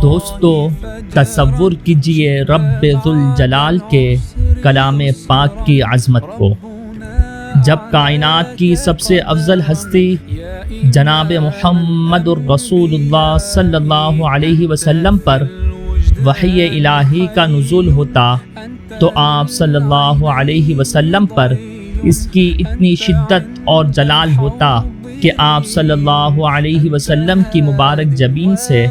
دوستو، تصور کیجئے رب ذوالجلال کے کلام پاک کی عظمت کو، جب کائنات کی سب سے افضل ہستی جناب محمد الرسول اللہ صلی اللہ علیہ وسلم پر وحی الہی کا نزول ہوتا تو آپ صلی اللہ علیہ وسلم پر اس کی اتنی شدت اور جلال ہوتا کہ آپ صلی اللہ علیہ وسلم کی مبارک جبین سے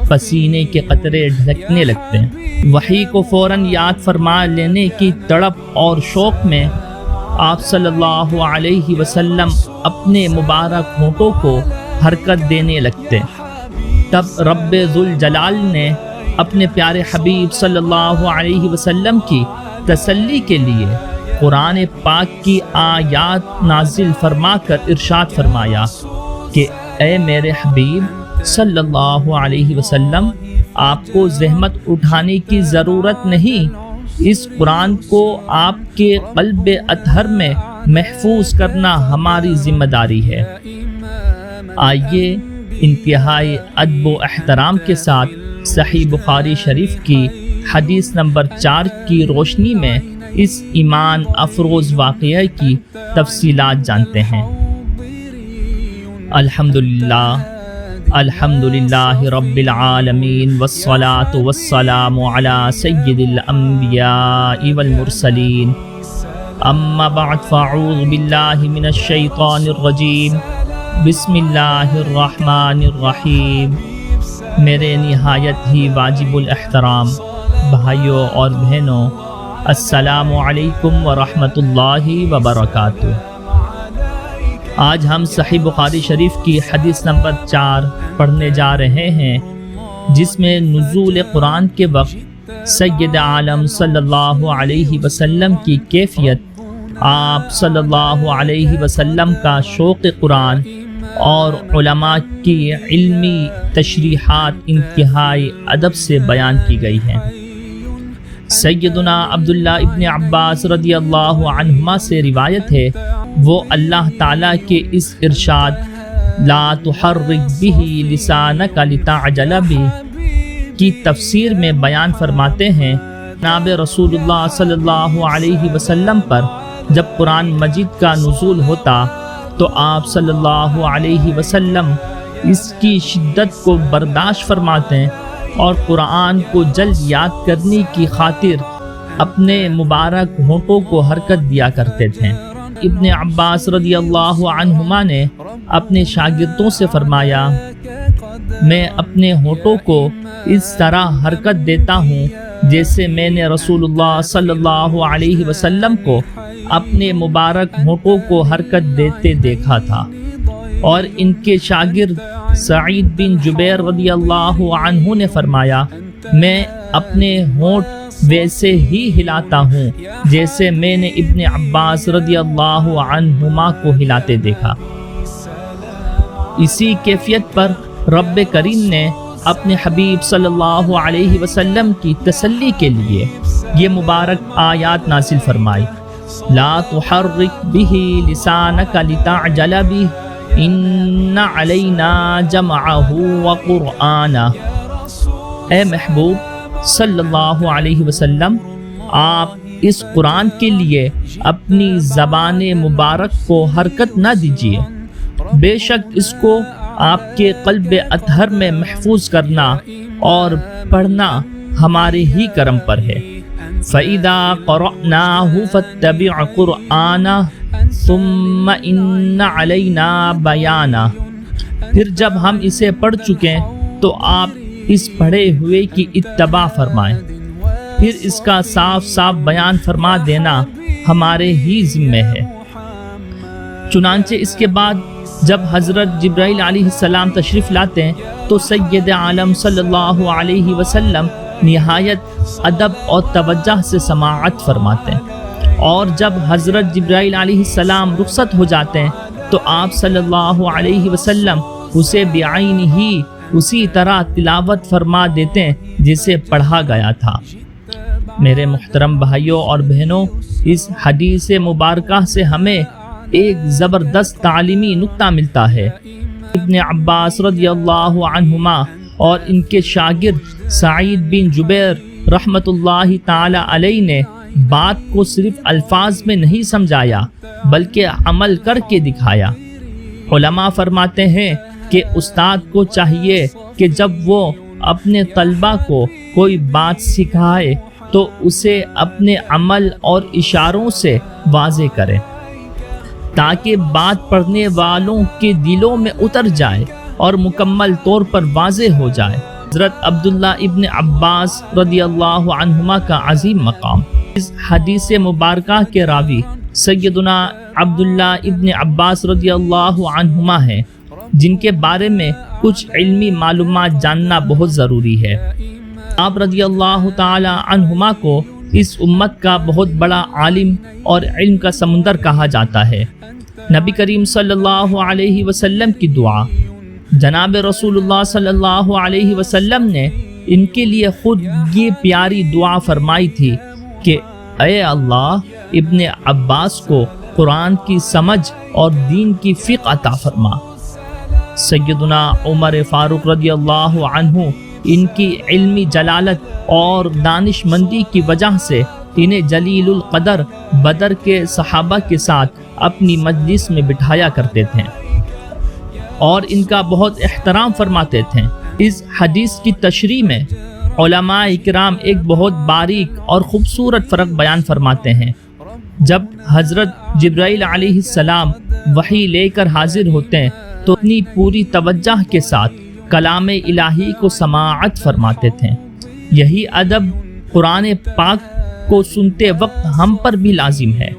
پسینے کے قطرے ڈھلکنے لگتے ہیں۔ وحی کو فوراً یاد فرما لینے کی تڑپ اور شوق میں آپ صلی اللہ علیہ وسلم اپنے مبارک ہونٹوں کو حرکت دینے لگتے۔ تب رب ذوالجلال نے اپنے پیارے حبیب صلی اللہ علیہ وسلم کی تسلی کے لیے قرآن پاک کی آیات نازل فرما کر ارشاد فرمایا کہ اے میرے حبیب صلی اللہ علیہ وسلم، آپ کو زحمت اٹھانے کی ضرورت نہیں، اس قرآن کو آپ کے قلب اطہر میں محفوظ کرنا ہماری ذمہ داری ہے۔ آئیے انتہائی ادب و احترام کے ساتھ صحیح بخاری شریف کی حدیث نمبر 4 کی روشنی میں اس ایمان افروز واقعہ کی تفصیلات جانتے ہیں۔ الحمدللہ رب العالمین والصلاة والسلام علی سید الانبیاء والمرسلین، اما بعد فاعوذ باللہ من الشیطان الرجیم، بسم اللہ الرحمن الرحیم۔ میرے نہایت ہی واجب الاحترام بھائیوں اور بہنوں، السلام علیکم ورحمۃ اللہ وبرکاتہ۔ آج ہم صحیح بخاری شریف کی حدیث نمبر 4 پڑھنے جا رہے ہیں، جس میں نزول قرآن کے وقت سید عالم صلی اللہ علیہ وسلم کی کیفیت، آپ صلی اللہ علیہ وسلم کا شوق قرآن اور علماء کی علمی تشریحات انتہائی ادب سے بیان کی گئی ہیں۔ سیدنا عبداللہ ابن عباس رضی اللہ عنہما سے روایت ہے، وہ اللہ تعالیٰ کے اس ارشاد لا تحرک بہ لسانک لتعجل بہ کی تفسیر میں بیان فرماتے ہیں، جناب رسول اللہ صلی اللہ علیہ وسلم پر جب قرآن مجید کا نزول ہوتا تو آپ صلی اللہ علیہ وسلم اس کی شدت کو برداشت فرماتے اور قرآن کو جلد یاد کرنے کی خاطر اپنے مبارک ہونٹوں کو حرکت دیا کرتے تھے۔ ابن عباس رضی اللہ عنہما نے اپنے شاگردوں سے فرمایا، میں اپنے ہونٹوں کو اس طرح حرکت دیتا ہوں جیسے میں نے رسول اللہ صلی اللہ علیہ وسلم کو اپنے مبارک ہونٹوں کو حرکت دیتے دیکھا تھا۔ اور ان کے شاگرد سعید بن جبیر رضی اللہ عنہ نے فرمایا، میں اپنے ہونٹ ویسے ہی ہلاتا ہوں جیسے میں نے ابن عباس رضی اللہ عنہما کو ہلاتے دیکھا۔ اسی کیفیت پر رب کریم نے اپنے حبیب صلی اللہ علیہ وسلم کی تسلی کے لیے یہ مبارک آیات نازل فرمائی، لا تحرک بہ لسانک لتعجل بہ ان علینا جمعہ وقرآنہ۔ اے محبوب صلی اللہ علیہ وسلم، آپ اس قرآن کے لیے اپنی زبان مبارک کو حرکت نہ دیجیے، بے شک اس کو آپ کے قلب اطہر میں محفوظ کرنا اور پڑھنا ہمارے ہی کرم پر ہے۔ فَإِذَا قَرَأْنَاهُ فَاتَّبِعْ قُرْآنَهُ ثُمَّ إِنَّ عَلَيْنَا بَيَانَهُ۔ پھر جب ہم اسے پڑھ چکیں تو آپ اس پڑھے ہوئے کی اتباع فرمائیں، پھر اس کا صاف صاف بیان فرما دینا ہمارے ہی ذمہ ہے۔ چنانچہ اس کے بعد جب حضرت جبرائیل علیہ السلام تشریف لاتے ہیں تو سید عالم صلی اللہ علیہ وسلم نہایت ادب اور توجہ سے سماعت فرماتے ہیں، اور جب حضرت جبرائیل علیہ السلام رخصت ہو جاتے ہیں تو آپ صلی اللہ علیہ وسلم اسے بعین ہی اسی طرح تلاوت فرما دیتے ہیں جسے پڑھا گیا تھا۔ میرے محترم بھائیوں اور بہنوں، اس حدیث مبارکہ سے ہمیں ایک زبردست تعلیمی نکتہ ملتا ہے۔ ابن عباس رضی اللہ عنہما اور ان کے شاگرد سعید بن جبیر رحمت اللہ تعالی علیہ نے بات کو صرف الفاظ میں نہیں سمجھایا بلکہ عمل کر کے دکھایا۔ علماء فرماتے ہیں کہ استاد کو چاہیے کہ جب وہ اپنے طلبہ کو کوئی بات سکھائے تو اسے اپنے عمل اور اشاروں سے واضح کرے تاکہ بات پڑھنے والوں کے دلوں میں اتر جائے اور مکمل طور پر واضح ہو جائے۔ حضرت عبداللہ ابن عباس رضی اللہ عنہما کا عظیم مقام۔ اس حدیث مبارکہ کے راوی سیدنا عبداللہ ابن عباس رضی اللہ عنہما ہیں، جن کے بارے میں کچھ علمی معلومات جاننا بہت ضروری ہے۔ آپ رضی اللہ تعالی عنہما کو اس امت کا بہت بڑا عالم اور علم کا سمندر کہا جاتا ہے۔ نبی کریم صلی اللہ علیہ وسلم کی دعا، جناب رسول اللہ صلی اللہ علیہ وسلم نے ان کے لیے خود یہ پیاری دعا فرمائی تھی کہ اے اللہ، ابن عباس کو قرآن کی سمجھ اور دین کی فقہ عطا فرما۔ سیدنا عمر فاروق رضی اللہ عنہ ان کی علمی جلالت اور دانش مندی کی وجہ سے انہیں جلیل القدر بدر کے صحابہ کے ساتھ اپنی مجلس میں بٹھایا کرتے تھے اور ان کا بہت احترام فرماتے تھے۔ اس حدیث کی تشریح میں علماء کرام ایک بہت باریک اور خوبصورت فرق بیان فرماتے ہیں۔ جب حضرت جبرائیل علیہ السلام وحی لے کر حاضر ہوتے ہیں تو اپنی پوری توجہ کے ساتھ کلام الہی کو سماعت فرماتے تھے۔ یہی ادب قرآن پاک کو سنتے وقت ہم پر بھی لازم ہے۔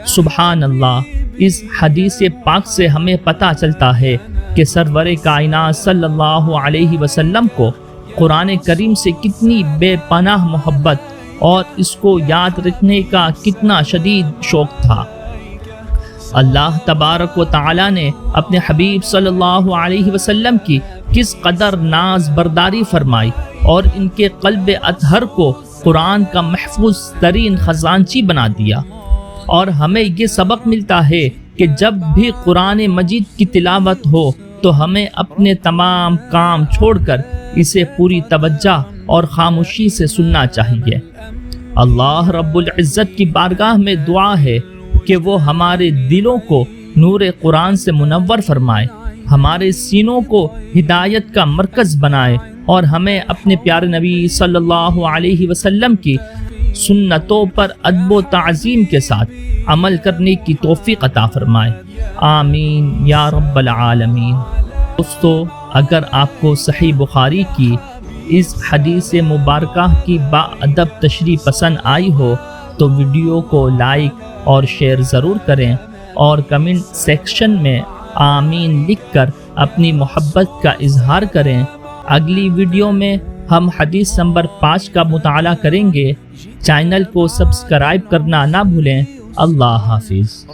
سبحان اللہ، اس حدیث پاک سے ہمیں پتہ چلتا ہے کہ سرور کائنات صلی اللہ علیہ وسلم کو قرآن کریم سے کتنی بے پناہ محبت اور اس کو یاد رکھنے کا کتنا شدید شوق تھا۔ اللہ تبارک و تعالی نے اپنے حبیب صلی اللہ علیہ وسلم کی کس قدر ناز برداری فرمائی اور ان کے قلب اطہر کو قرآن کا محفوظ ترین خزانچی بنا دیا۔ اور ہمیں یہ سبق ملتا ہے کہ جب بھی قرآن مجید کی تلاوت ہو تو ہمیں اپنے تمام کام چھوڑ کر اسے پوری توجہ اور خاموشی سے سننا چاہیے۔ اللہ رب العزت کی بارگاہ میں دعا ہے کہ وہ ہمارے دلوں کو نور قرآن سے منور فرمائے، ہمارے سینوں کو ہدایت کا مرکز بنائے اور ہمیں اپنے پیارے نبی صلی اللہ علیہ وسلم کی سنتوں پر ادب و تعظیم کے ساتھ عمل کرنے کی توفیق عطا فرمائے، آمین یا رب العالمین۔ دوستو، اگر آپ کو صحیح بخاری کی اس حدیث مبارکہ کی با ادب تشریح پسند آئی ہو تو ویڈیو کو لائک اور شیئر ضرور کریں اور کمنٹ سیکشن میں آمین لکھ کر اپنی محبت کا اظہار کریں۔ اگلی ویڈیو میں ہم حدیث نمبر 5 کا مطالعہ کریں گے۔ چینل کو سبسکرائب کرنا نہ بھولیں۔ اللہ حافظ۔